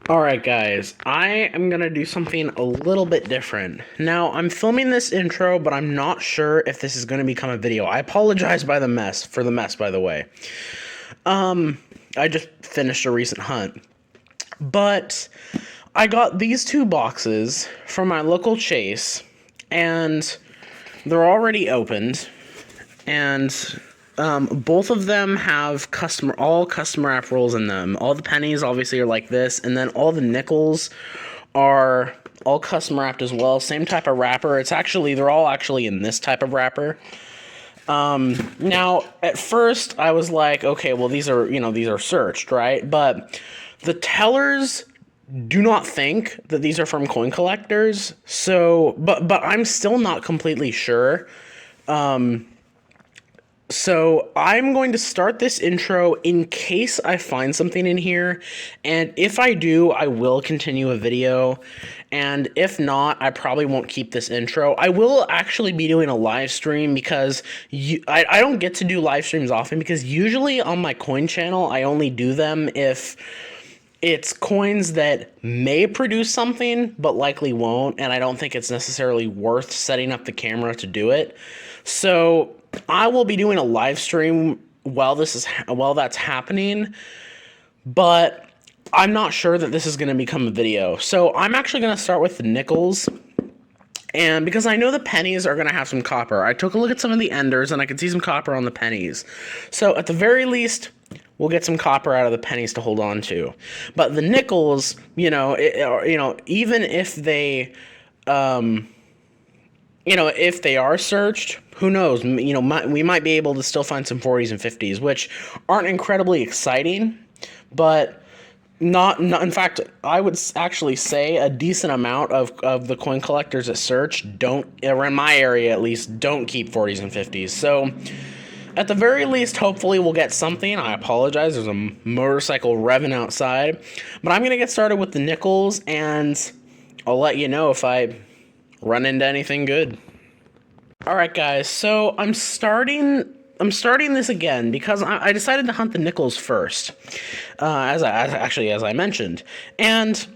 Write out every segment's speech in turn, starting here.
Alright guys, I am gonna do something a little bit different. Now, I'm filming this intro, but I'm not sure if this is gonna become a video. I apologize for the mess, by the way. I just finished a recent hunt. But I got these two boxes from my local Chase, and they're already opened, and both of them have all customer wrap rolls in them. All the pennies obviously are like this, and then all the nickels are all custom wrapped as well. Same type of wrapper. They're all actually in this type of wrapper. Now, at first, I was like, okay, well, these are searched, right? But the tellers do not think that these are from coin collectors. So, but I'm still not completely sure. So I'm going to start this intro in case I find something in here, and if I do, I will continue a video, and if not, I probably won't keep this intro. I will actually be doing a live stream because I don't get to do live streams often because usually on my coin channel, I only do them if it's coins that may produce something, but likely won't, and I don't think it's necessarily worth setting up the camera to do it. So I will be doing a live stream while that's happening, but I'm not sure that this is going to become a video. So I'm actually going to start with the nickels, and because I know the pennies are going to have some copper. I took a look at some of the enders, and I could see some copper on the pennies. So at the very least, we'll get some copper out of the pennies to hold on to. But the nickels, even if they, if they are searched, who knows? We might be able to still find some 40s and 50s, which aren't incredibly exciting, but not. In fact, I would actually say a decent amount of the coin collectors that search don't, around my area at least, don't keep 40s and 50s. So at the very least, hopefully we'll get something. I apologize, there's a motorcycle revving outside. But I'm going to get started with the nickels, and I'll let you know if I run into anything good. Alright guys, so I'm starting this again because I decided to hunt the nickels first, as I mentioned. And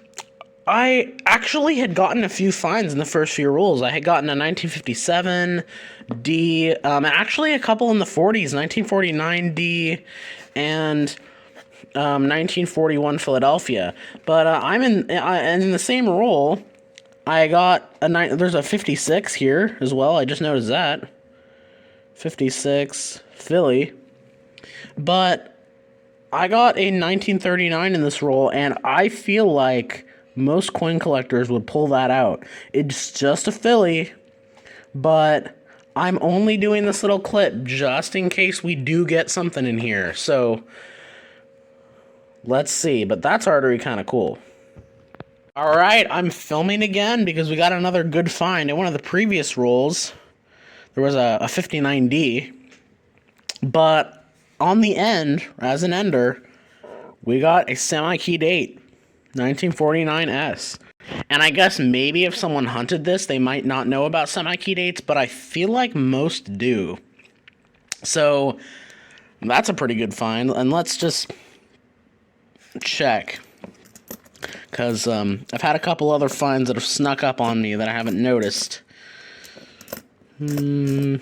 I actually had gotten a few finds in the first few rolls. I had gotten a 1957 D, and actually a couple in the 40s, 1949 D, and 1941 Philadelphia. But and in the same roll, I got there's a 56 here as well. I just noticed that. 56 Philly. But I got a 1939 in this roll, and I feel like most coin collectors would pull that out. It's just a Philly, but I'm only doing this little clip just in case we do get something in here. So let's see, but that's already kind of cool. Alright, I'm filming again because we got another good find. In one of the previous rolls, there was a 59D, but on the end, as an ender, we got a semi-key date, 1949S. And I guess maybe if someone hunted this, they might not know about semi-key dates, but I feel like most do. So that's a pretty good find, and let's just check. Because I've had a couple other finds that have snuck up on me that I haven't noticed. Of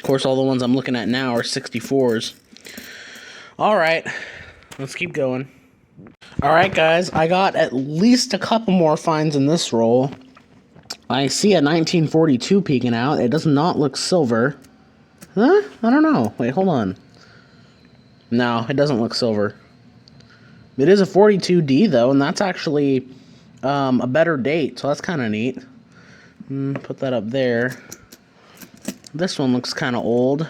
course, all the ones I'm looking at now are 64s. Alright, let's keep going. Alright, guys, I got at least a couple more finds in this roll. I see a 1942 peeking out. It does not look silver. Huh? I don't know. Wait, hold on. No, it doesn't look silver. It is a 42D, though, and that's actually a better date, so that's kind of neat. Put that up there. This one looks kind of old.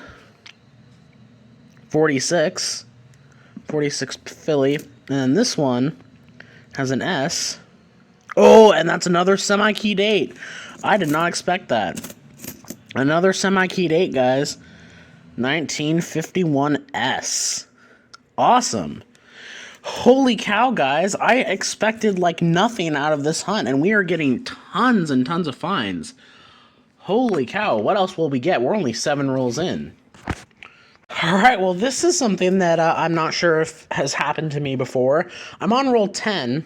46 Philly. And then this one has an S. Oh, and that's another semi-key date. I did not expect that. Another semi-key date, guys. 1951S. Awesome. Holy cow, guys. I expected like nothing out of this hunt, and we are getting tons and tons of finds. Holy cow. What else will we get? We're only 7 rolls in. All right, well, this is something that I'm not sure if has happened to me before. I'm on roll 10,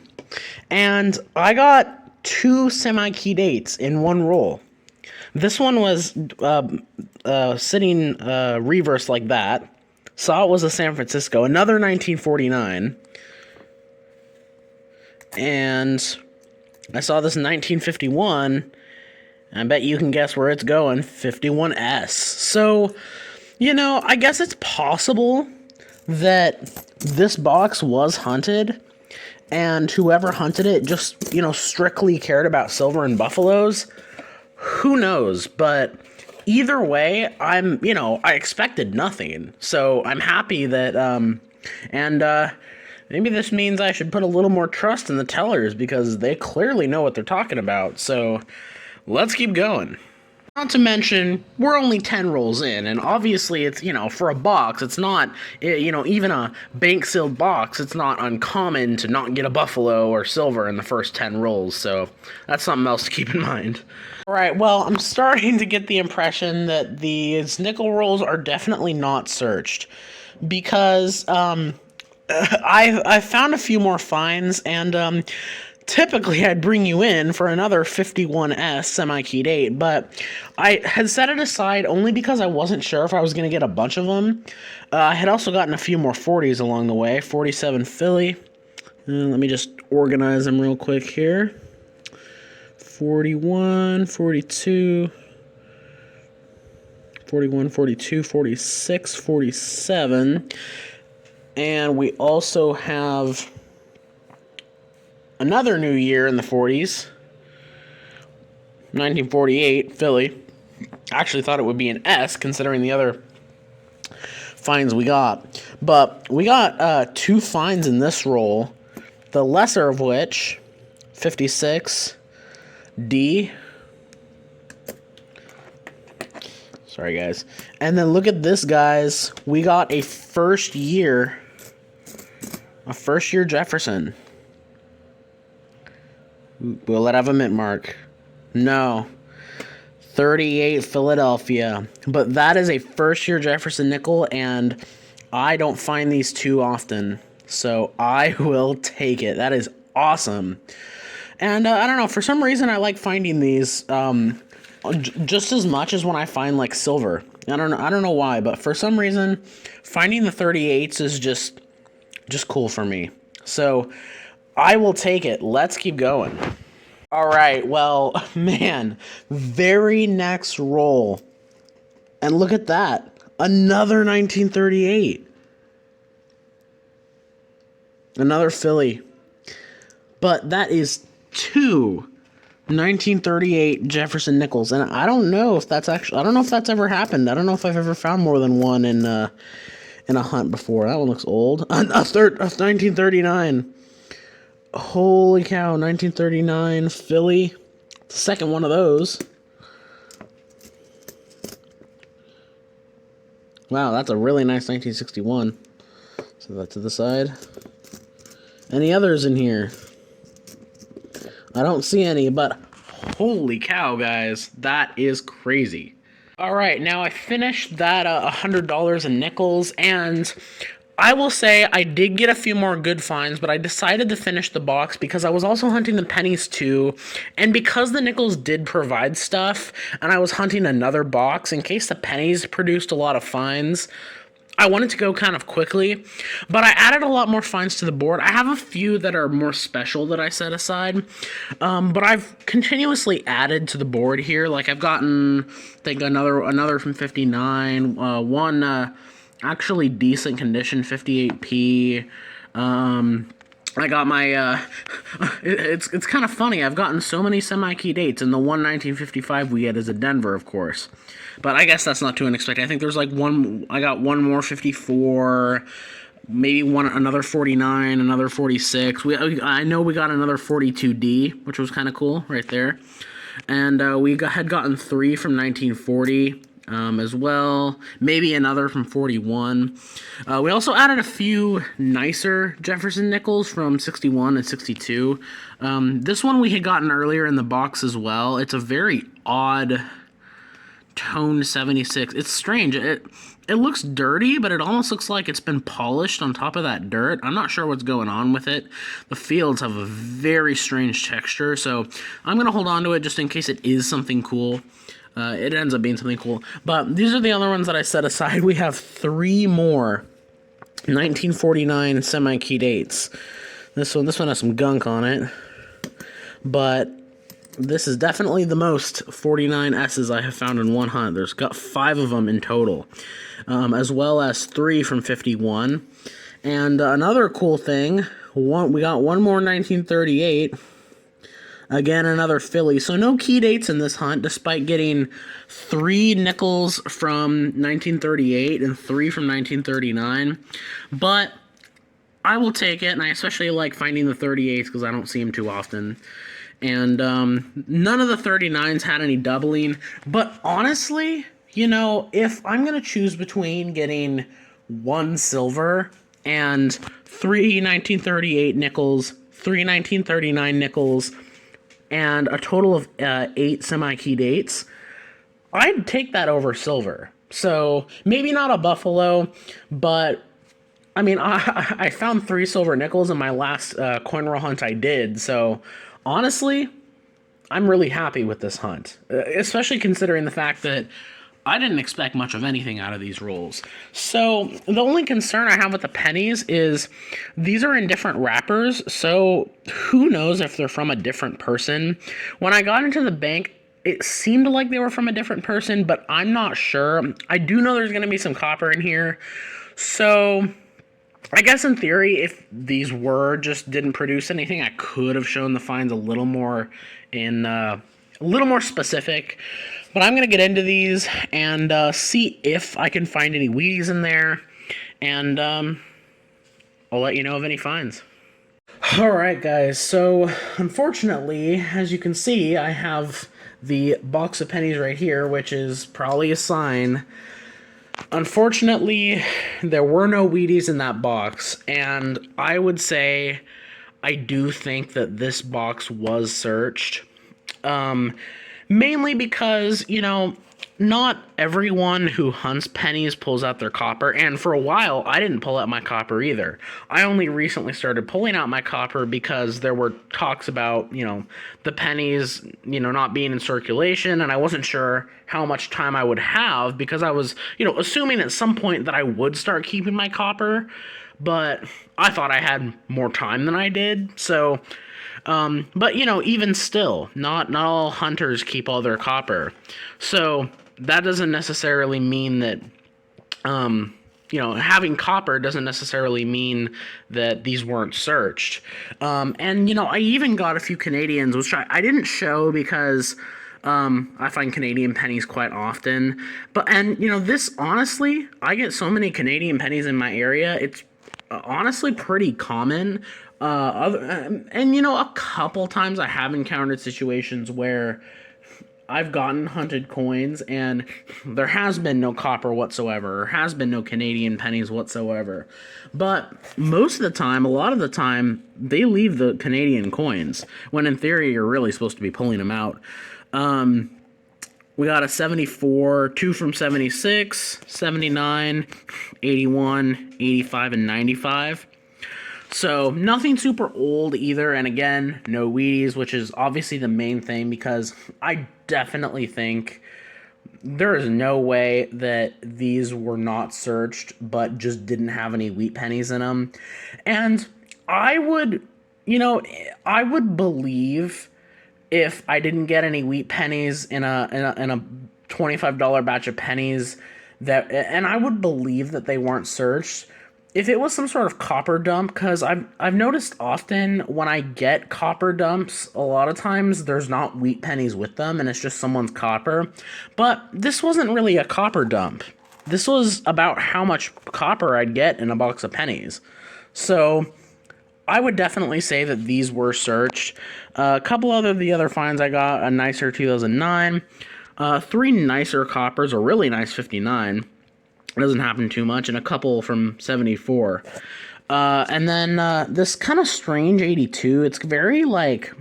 and I got 2 semi-keyed 8s in one roll. This one was sitting reverse like that. Saw it was a San Francisco, another 1949. And I saw this 1951. I bet you can guess where it's going, 51S. So, you know, I guess it's possible that this box was hunted, and whoever hunted it just, you know, strictly cared about silver and buffaloes. Who knows? But either way, I expected nothing. So I'm happy that, maybe this means I should put a little more trust in the tellers because they clearly know what they're talking about. So let's keep going. Not to mention, we're only 10 rolls in, and obviously it's, you know, for a box, it's not, you know, even a bank-sealed box, it's not uncommon to not get a buffalo or silver in the first 10 rolls, so that's something else to keep in mind. Alright, well, I'm starting to get the impression that these nickel rolls are definitely not searched, because, I found a few more finds, and, typically, I'd bring you in for another 51S semi-keyed 8, but I had set it aside only because I wasn't sure if I was going to get a bunch of them. I had also gotten a few more 40s along the way. 47 Philly. Let me just organize them real quick here. 41, 42, 41, 42, 46, 47. And we also have another new year in the 40s, 1948, Philly. Actually thought it would be an S, considering the other finds we got. But we got 2 finds in this roll, the lesser of which, 56, D. Sorry, guys. And then look at this, guys. We got a first year Jefferson. Will it have a mint mark? No. 38 Philadelphia. But that is a first-year Jefferson nickel, and I don't find these too often. So I will take it. That is awesome. And I don't know, for some reason I like finding these just as much as when I find like silver. I don't know why, but for some reason finding the 38s is just cool for me. So I will take it. Let's keep going. All right, well, man, very next roll. And look at that. Another 1938. Another Philly. But that is 2 1938 Jefferson nickels. And I don't know if that's ever happened. I don't know if I've ever found more than one in a hunt before. That one looks old. A 1939. Holy cow, 1939 Philly. Second one of those. Wow, that's a really nice 1961. So that to the side. Any others in here? I don't see any, but holy cow, guys. That is crazy. Alright, now I finished that $100 in nickels, and I will say I did get a few more good finds, but I decided to finish the box because I was also hunting the pennies too, and because the nickels did provide stuff, and I was hunting another box in case the pennies produced a lot of finds, I wanted to go kind of quickly, but I added a lot more finds to the board. I have a few that are more special that I set aside, but I've continuously added to the board here. Like I've gotten, I think, another from 59, one actually decent condition, 58p. I got my, it's kind of funny, I've gotten so many semi-key dates, and the one 1955 we get is a Denver, of course. But I guess that's not too unexpected. I think there's like I got one more 54, maybe another 49, another 46. I know we got another 42D, which was kind of cool, right there. And had gotten 3 from 1940. As well, maybe another from 41. We also added a few nicer Jefferson nickels from 61 and 62. This one we had gotten earlier in the box as well. It's a very odd toned 76. It's strange. It looks dirty, but it almost looks like it's been polished on top of that dirt. I'm not sure what's going on with it. The fields have a very strange texture, so I'm going to hold on to it just in case it is something cool. It ends up being something cool. But these are the other ones that I set aside. We have 3 more 1949 semi-key dates. This one has some gunk on it, but this is definitely the most 49 S's I have found in one hunt. There's got 5 of them in total, as well as 3 from 51. And another cool thing, we got one more 1938. Again, another Philly. So no key dates in this hunt, despite getting 3 nickels from 1938 and 3 from 1939. But I will take it, and I especially like finding the 38s because I don't see them too often. And none of the 39s had any doubling. But honestly, you know, if I'm going to choose between getting 1 silver and 3 1938 nickels, 3 1939 nickels, and a total of 8 semi-key dates, I'd take that over silver. So maybe not a buffalo, but I mean, I found 3 silver nickels in my last coin roll hunt I did. So honestly, I'm really happy with this hunt, especially considering the fact that I didn't expect much of anything out of these rolls. So the only concern I have with the pennies is these are in different wrappers, so who knows if they're from a different person. When I got into the bank, it seemed like they were from a different person, but I'm not sure. I do know there's going to be some copper in here, so I guess in theory, if these didn't produce anything, I could have shown the finds a little more specific. But I'm going to get into these and see if I can find any Wheaties in there. And I'll let you know of any finds. Alright guys, so unfortunately, as you can see, I have the box of pennies right here, which is probably a sign. Unfortunately, there were no Wheaties in that box, and I would say I do think that this box was searched. Mainly because, you know, not everyone who hunts pennies pulls out their copper, and for a while, I didn't pull out my copper either. I only recently started pulling out my copper because there were talks about, you know, the pennies, you know, not being in circulation, and I wasn't sure how much time I would have because I was, you know, assuming at some point that I would start keeping my copper, but I thought I had more time than I did, so but, you know, even still, not all hunters keep all their copper. So that doesn't necessarily mean that, you know, having copper doesn't necessarily mean that these weren't searched. And, you know, I even got a few Canadians, which I didn't show because I find Canadian pennies quite often. And, you know, this, honestly, I get so many Canadian pennies in my area, it's honestly pretty common. And you know, a couple times I have encountered situations where I've gotten hunted coins and there has been no copper whatsoever, or has been no Canadian pennies whatsoever. But most of the time, a lot of the time, they leave the Canadian coins, when in theory you're really supposed to be pulling them out. We got a 74, 2 from 76, 79, 81, 85, and 95. So nothing super old either, and again, no Wheaties, which is obviously the main thing because I definitely think there is no way that these were not searched but just didn't have any wheat pennies in them. And I would, you know, I would believe if I didn't get any wheat pennies in a $25 batch of pennies that, and I would believe that they weren't searched if it was some sort of copper dump, because I've noticed often when I get copper dumps, a lot of times there's not wheat pennies with them and it's just someone's copper. But this wasn't really a copper dump. This was about how much copper I'd get in a box of pennies. So I would definitely say that these were searched. A couple of the other finds I got, a nicer 2009, 3 nicer coppers, a really nice 59. It doesn't happen too much, and a couple from 74. And then this kind of strange 82. It's very, like,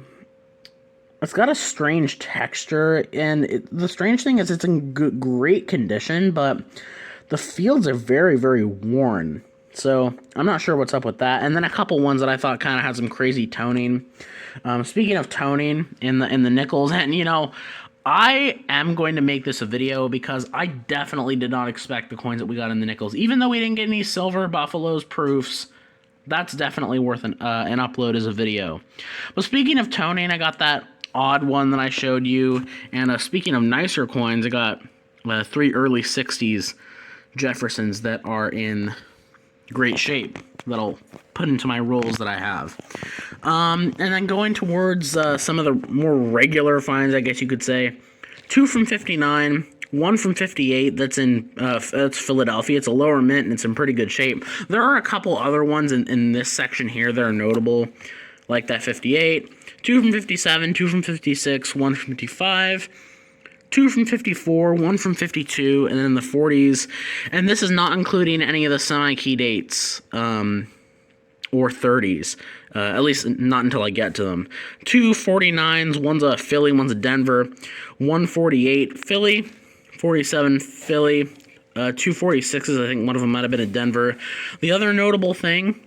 It's got a strange texture, and the strange thing is it's in great condition, but the fields are very, very worn. So I'm not sure what's up with that. And then a couple ones that I thought kind of had some crazy toning. Speaking of toning in the nickels, and I am going to make this a video because I definitely did not expect the coins that we got in the nickels. Even though we didn't get any silver buffaloes proofs, that's definitely worth an upload as a video. But speaking of toning, I got that odd one that I showed you. And speaking of nicer coins, I got 3 early 60s Jeffersons that are in great shape that I'll put into my rolls that I have. And then going towards some of the more regular finds, I guess you could say. 2 from 59, 1 from 58, that's Philadelphia. It's a lower mint, and it's in pretty good shape. There are a couple other ones in this section here that are notable, like that 58. 2 from 57, 2 from 56, 1 from 55. 2 from 54, 1 from 52, and then in the 40s. And this is not including any of the semi-key dates or 30s, at least not until I get to them. 2 49s, one's a Philly, one's a Denver. 148 Philly, 47 Philly, 2 46s, I think one of them might have been a Denver. The other notable thing,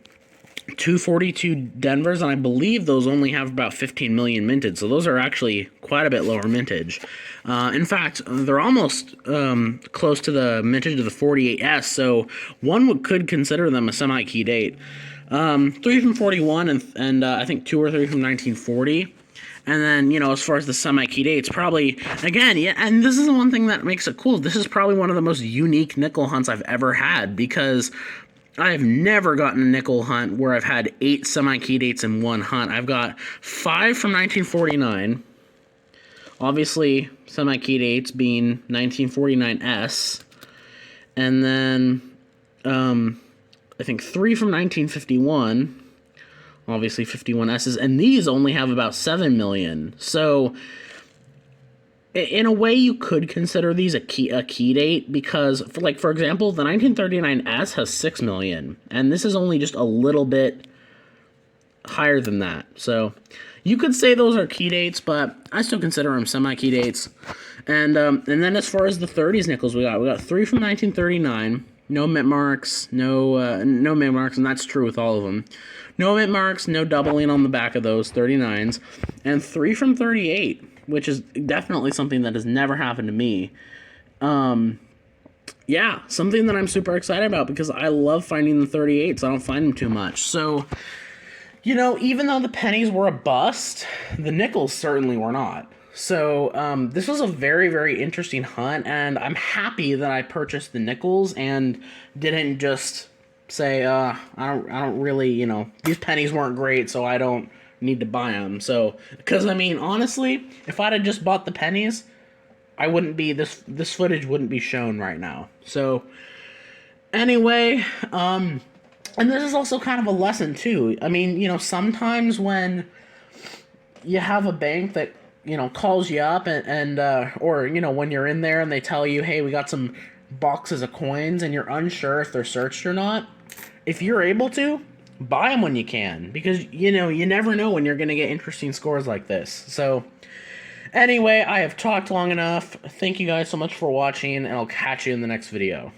242 Denvers, and I believe those only have about 15 million minted, so those are actually quite a bit lower mintage. In fact, they're almost close to the mintage of the 48S, so one could consider them a semi-key date. 3 from 41, and I think 2 or 3 from 1940. And then, as far as the semi-key dates, probably, again, yeah, and this is the one thing that makes it cool. This is probably one of the most unique nickel hunts I've ever had, because I have never gotten a nickel hunt where I've had 8 semi-key dates in one hunt. I've got 5 from 1949. Obviously, semi-key dates being 1949S. And then, I think 3 from 1951. Obviously, 51S's. And these only have about 7 million. So, in a way, you could consider these a key date because, for example, the 1939S has 6 million, and this is only just a little bit higher than that. So you could say those are key dates, but I still consider them semi-key dates. And then as far as the 30s nickels, we got 3 from 1939, no mint marks, no mint marks, and that's true with all of them. No mint marks, no doubling on the back of those 39s, and 3 from 38. Which is definitely something that has never happened to me. Yeah, something that I'm super excited about because I love finding the 38s. I don't find them too much. So, even though the pennies were a bust, the nickels certainly were not. So, this was a very, very interesting hunt, and I'm happy that I purchased the nickels and didn't just say, I don't really, these pennies weren't great, so I don't need to buy them. So, because honestly, if I'd have just bought the pennies, I wouldn't be this footage wouldn't be shown right now. So anyway, and this is also kind of a lesson too. Sometimes when you have a bank that calls you up and or when you're in there and they tell you, hey, we got some boxes of coins, and you're unsure if they're searched or not, if you're able to, buy them when you can, because you never know when you're going to get interesting scores like this. So anyway, I have talked long enough. Thank you guys so much for watching, and I'll catch you in the next video.